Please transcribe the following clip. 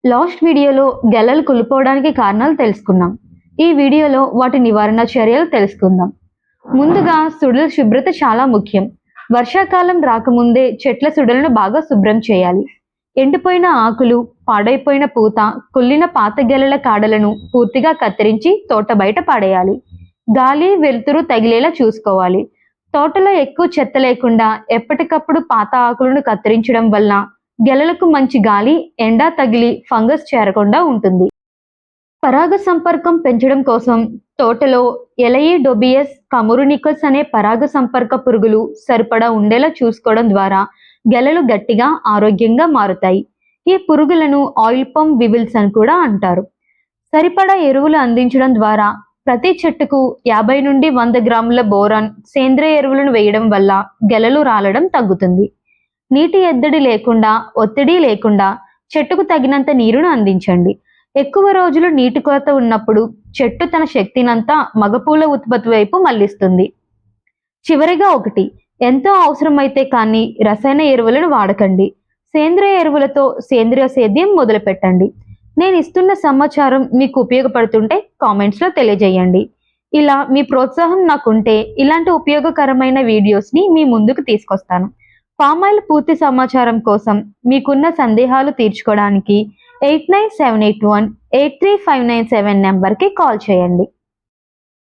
Last వీడియోలో గెలలు కుళ్ళిపోవడానికి కారణాలు తెలుసుకున్నాం. ఈ వీడియోలో వాటి నివారణ చర్యలు తెలుసుకుందాం. ముందుగా సుడుల శుభ్రత చాలా ముఖ్యం. వర్షాకాలం రాకముందే చెట్ల సుడులను బాగా శుభ్రం చేయాలి. ఎండిపోయిన ఆకులు, పాడైపోయిన పూత, కుళ్ళిన పాత గెలల కాడలను పూర్తిగా కత్తిరించి తోట బయట పాడేయాలి. గాలి, వెలుతురు తగిలేలా చూసుకోవాలి. తోటలో ఎక్కువ చెత్త లేకుండా ఎప్పటికప్పుడు పాత ఆకులను కత్తిరించడం వల్ల గెలలకు మంచి గాలి, ఎండ తగిలి ఫంగస్ చేరకుండా ఉంటుంది. పరాగ సంపర్కం పెంచడం కోసం తోటలో ఎలయిడోబియస్ కమురునికస్ అనే పరాగ సంపర్క పురుగులు సరిపడా ఉండేలా చూసుకోవడం ద్వారా గెలలు గట్టిగా, ఆరోగ్యంగా మారుతాయి. ఈ పురుగులను ఆయిల్ పమ్ వివిల్స్ అని కూడా అంటారు. సరిపడా ఎరువులు అందించడం ద్వారా ప్రతి చెట్టుకు 50 నుండి 100 గ్రాముల బోరాన్ సేంద్రియ ఎరువులను వేయడం వల్ల గెలలు రాలడం తగ్గుతుంది. నీటి ఎద్దడి లేకుండా, ఒత్తిడి లేకుండా చెట్టుకు తగినంత నీరును అందించండి. ఎక్కువ రోజులు నీటి కొరత ఉన్నప్పుడు చెట్టు తన శక్తినంతా మగపూల ఉత్పత్తి వైపు మళ్లిస్తుంది. చివరిగా ఎంతో అవసరమైతే కానీ రసాయన ఎరువులను వాడకండి. సేంద్రియ ఎరువులతో సేంద్రియ సేద్యం మొదలు పెట్టండి. నేను ఇస్తున్న సమాచారం మీకు ఉపయోగపడుతుంటే కామెంట్స్లో తెలియజేయండి. ఇలా మీ ప్రోత్సాహం నాకుంటే ఇలాంటి ఉపయోగకరమైన వీడియోస్ని మీ ముందుకు తీసుకొస్తాను. పామ్ ఆయిల్ పూర్తి సమాచారం కోసం మీకున్న సందేహాలు తీర్చుకోవడానికి 8978183597 నెంబర్కి కాల్ చేయండి.